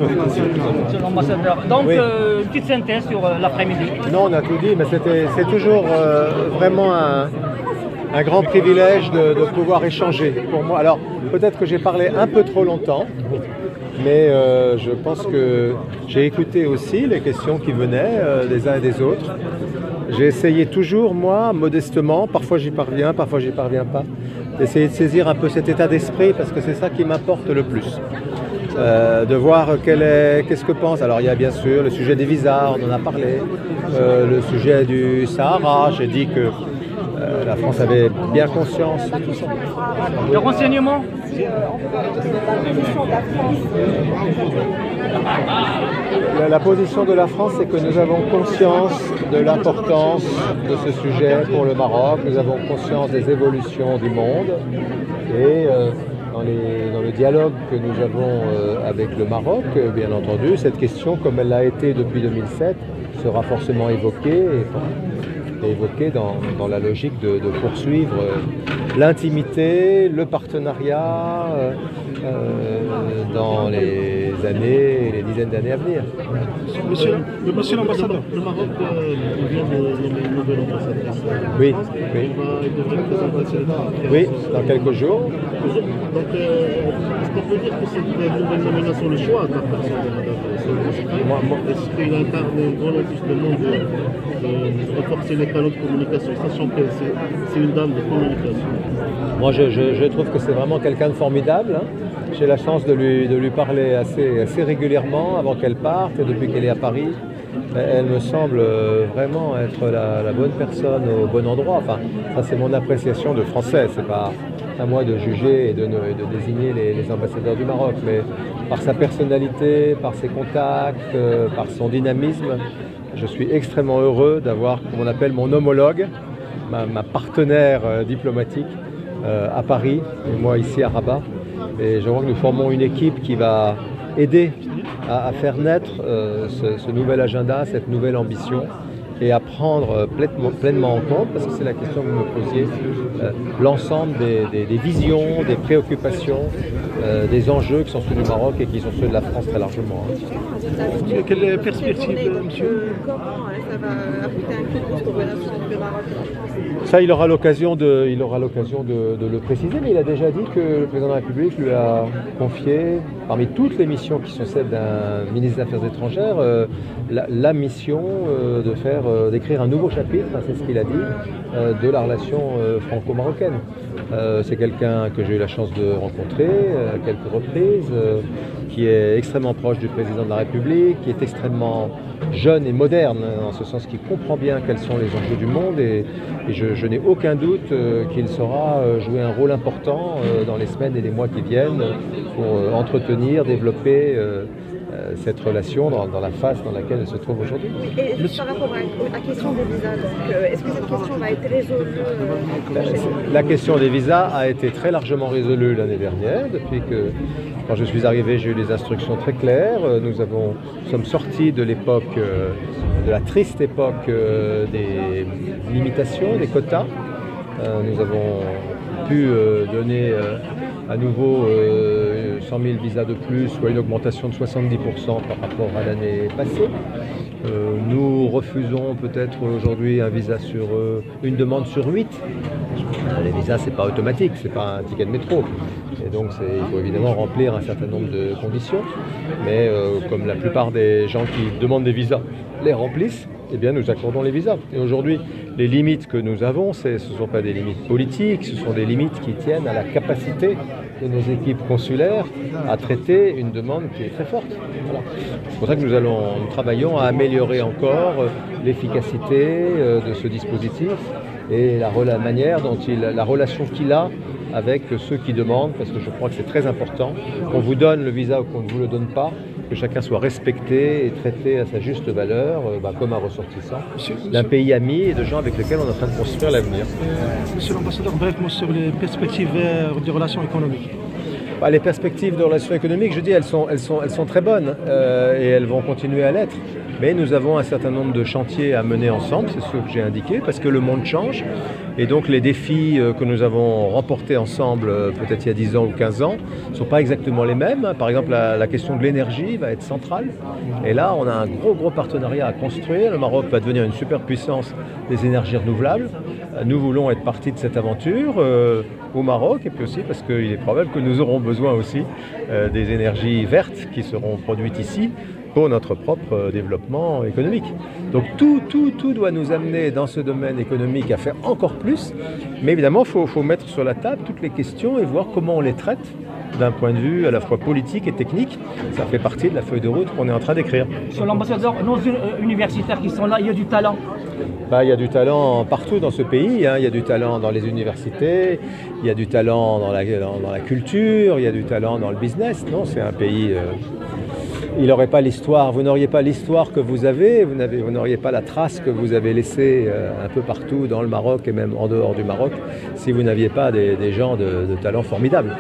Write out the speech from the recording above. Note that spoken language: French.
Monsieur l'ambassadeur, donc Oui. une petite synthèse sur l'après-midi. Non, on a tout dit, mais c'est toujours vraiment un grand privilège de pouvoir échanger pour moi. Alors, peut-être que j'ai parlé un peu trop longtemps, mais je pense que j'ai écouté aussi les questions qui venaient des uns et des autres. J'ai essayé toujours, moi, modestement, parfois j'y parviens, parfois j'y parviens pas, d'essayer de saisir un peu cet état d'esprit, parce que c'est ça qui m'apporte le plus. De voir qu'est-ce que pense. Alors il y a bien sûr le sujet des visas, on en a parlé, le sujet du Sahara, j'ai dit que la France avait bien conscience de tout ça. Le renseignement. La position de la France, c'est que nous avons conscience de l'importance de ce sujet pour le Maroc, nous avons conscience des évolutions du monde et dans le dialogue que nous avons avec le Maroc, bien entendu, cette question, comme elle l'a été depuis 2007, sera forcément évoquée et évoquée dans la logique de poursuivre l'intimité, le partenariat dans les années, les dizaines d'années à venir. Monsieur l'ambassadeur, le Maroc vient de nommer une nouvelle ambassadrice. Oui, oui. Il devrait présenter ses résultats. Oui, dans quelques jours. Donc, est-ce qu'on peut dire que cette nouvelle nomination, le choix de la personne de Madame est-ce qu'il incarne une volonté justement de renforcer les canaux de communication, sachant que c'est une dame de communication? Moi, je trouve que c'est vraiment quelqu'un de formidable. Hein. J'ai la chance de lui parler assez régulièrement avant qu'elle parte et depuis qu'elle est à Paris. Elle me semble vraiment être la bonne personne au bon endroit. Enfin, ça c'est mon appréciation de français. C'est pas à moi de juger et de désigner les ambassadeurs du Maroc, mais par sa personnalité, par ses contacts, par son dynamisme, je suis extrêmement heureux d'avoir, comme on appelle, mon homologue, ma partenaire diplomatique à Paris et moi ici à Rabat. Et je crois que nous formons une équipe qui va aider à faire naître ce nouvel agenda, cette nouvelle ambition et à prendre pleinement en compte, parce que c'est la question que vous me posiez, l'ensemble des visions, des préoccupations, des enjeux qui sont ceux du Maroc et qui sont ceux de la France très largement. Quelle perspective, monsieur? Comment ça va apporter un coup de pouce aux relations avec le Maroc? Ça, il aura l'occasion de le préciser, mais il a déjà dit que le président de la République lui a confié, parmi toutes les missions qui sont celles d'un ministre des Affaires étrangères, la mission d'écrire un nouveau chapitre, c'est ce qu'il a dit, de la relation franco-marocaine. C'est quelqu'un que j'ai eu la chance de rencontrer à quelques reprises, qui est extrêmement proche du président de la République, qui est extrêmement jeune et moderne, en ce sens qu'il comprend bien quels sont les enjeux du monde et je n'ai aucun doute qu'il saura jouer un rôle important dans les semaines et les mois qui viennent pour entretenir, développer cette relation dans la phase dans laquelle elle se trouve aujourd'hui. Et juste par rapport à la question des visas, est-ce que cette question va être résolue La question des visas a été très largement résolue l'année dernière. Depuis que, quand je suis arrivé, j'ai eu des instructions très claires. Nous sommes sortis de l'époque, de la triste époque des limitations, des quotas. Nous avons pu donner à nouveau 100 000 visas de plus, soit une augmentation de 70% par rapport à l'année passée. Nous refusons peut-être aujourd'hui un visa une demande sur 8. Les visas, c'est pas automatique, c'est pas un ticket de métro. Et donc il faut évidemment remplir un certain nombre de conditions. Mais comme la plupart des gens qui demandent des visas les remplissent, eh bien nous accordons les visas. Et aujourd'hui, les limites que nous avons, ce ne sont pas des limites politiques, ce sont des limites qui tiennent à la capacité de nos équipes consulaires à traiter une demande qui est très forte. Voilà. C'est pour ça que nous travaillons à améliorer encore l'efficacité de ce dispositif et la manière dont la relation qu'il a avec ceux qui demandent, parce que je crois que c'est très important qu'on vous donne le visa ou qu'on ne vous le donne pas, que chacun soit respecté et traité à sa juste valeur, comme un ressortissant d'un pays ami et de gens avec lesquels on est en train de construire l'avenir. Monsieur l'ambassadeur, bref, sur les perspectives des relations économiques. Les perspectives de relations économiques, je dis, elles sont très bonnes et elles vont continuer à l'être. Mais nous avons un certain nombre de chantiers à mener ensemble, c'est ce que j'ai indiqué, parce que le monde change. Et donc les défis que nous avons remportés ensemble, peut-être il y a 10 ans ou 15 ans, ne sont pas exactement les mêmes. Par exemple, la question de l'énergie va être centrale. Et là, on a un gros partenariat à construire. Le Maroc va devenir une superpuissance des énergies renouvelables. Nous voulons être partie de cette aventure au Maroc, et puis aussi parce qu'il est probable que nous aurons besoin aussi des énergies vertes qui seront produites ici pour notre propre développement économique. Donc tout doit nous amener dans ce domaine économique à faire encore plus, mais évidemment il faut mettre sur la table toutes les questions et voir comment on les traite d'un point de vue à la fois politique et technique. Ça fait partie de la feuille de route qu'on est en train d'écrire. Sur l'ambassadeur, nos universitaires qui sont là, il y a du talent. Il y a du talent partout dans ce pays, hein. Il y a du talent dans les universités, il y a du talent dans la culture, il y a du talent dans le business. Non, c'est un pays... il n'aurait pas l'histoire, vous n'auriez pas l'histoire que vous avez, vous n'auriez pas la trace que vous avez laissée un peu partout dans le Maroc et même en dehors du Maroc si vous n'aviez pas des gens de talent formidables.